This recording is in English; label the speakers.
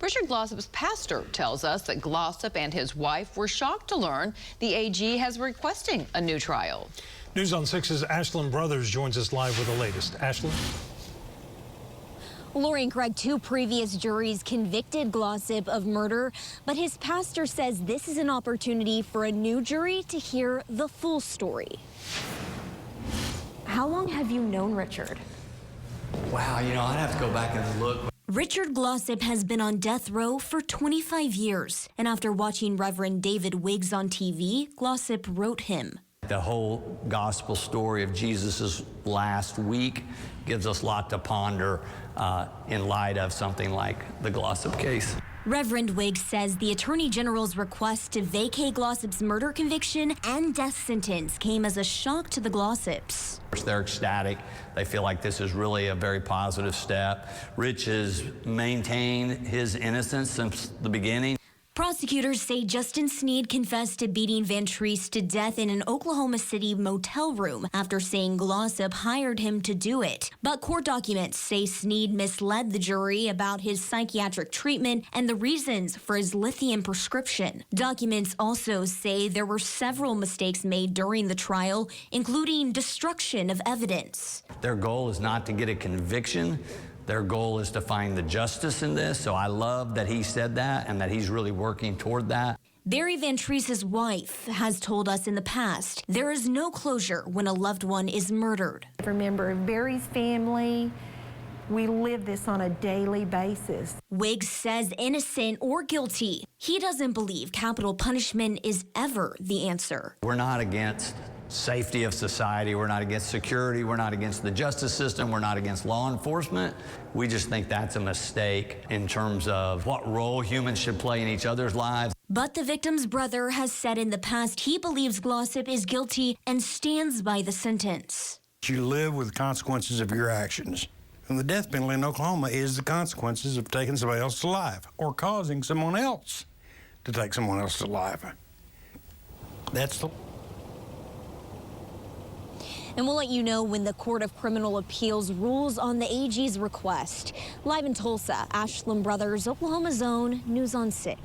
Speaker 1: Richard Glossip's pastor tells us that Glossip and his wife were shocked to learn the AG has requesting a new trial.
Speaker 2: News on 6's Ashlyn Brothers joins us live with the latest. Ashlyn?
Speaker 3: Lori and Craig, 2 previous juries convicted Glossip of murder, but his pastor says this is an opportunity for a new jury to hear the full story. How long have you known Richard?
Speaker 4: Wow, I'd have to go back and look.
Speaker 3: Richard Glossip has been on death row for 25 years, and after watching Reverend David Wiggs on TV, Glossip wrote him.
Speaker 4: The whole gospel story of Jesus' last week gives us a lot to ponder in light of something like the Glossip case.
Speaker 3: Reverend Wiggs says the Attorney General's request to vacate Glossip's murder conviction and death sentence came as a shock to the Glossips.
Speaker 4: They're ecstatic. They feel like this is really a very positive step. Rich has maintained his innocence since the beginning.
Speaker 3: Prosecutors say Justin Sneed confessed to beating Van Treese to death in an Oklahoma City motel room after saying Glossip hired him to do it. But court documents say Sneed misled the jury about his psychiatric treatment and the reasons for his lithium prescription. Documents also say there were several mistakes made during the trial, including destruction of evidence.
Speaker 4: Their goal is not to get a conviction. Their goal is to find the justice in this, so I love that he said that and that he's really working toward that.
Speaker 3: Barry Van Treese's wife has told us in the past there is no closure when a loved one is murdered.
Speaker 5: Remember, Barry's family, we live this on a daily basis.
Speaker 3: Wiggs says innocent or guilty, he doesn't believe capital punishment is ever the answer.
Speaker 4: We're not against safety of society. We're not against security. We're not against the justice system. We're not against law enforcement. We just think that's a mistake in terms of what role humans should play in each other's lives.
Speaker 3: But the victim's brother has said in the past he believes Glossip is guilty and stands by the sentence.
Speaker 6: You live with the consequences of your actions. And the death penalty in Oklahoma is the consequences of taking somebody else's life or causing someone else to take someone else's life. That's the...
Speaker 3: And we'll let you know when the Court of Criminal Appeals rules on the AG's request. Live in Tulsa, Ashlyn Brothers, Oklahoma's Own, News on 6.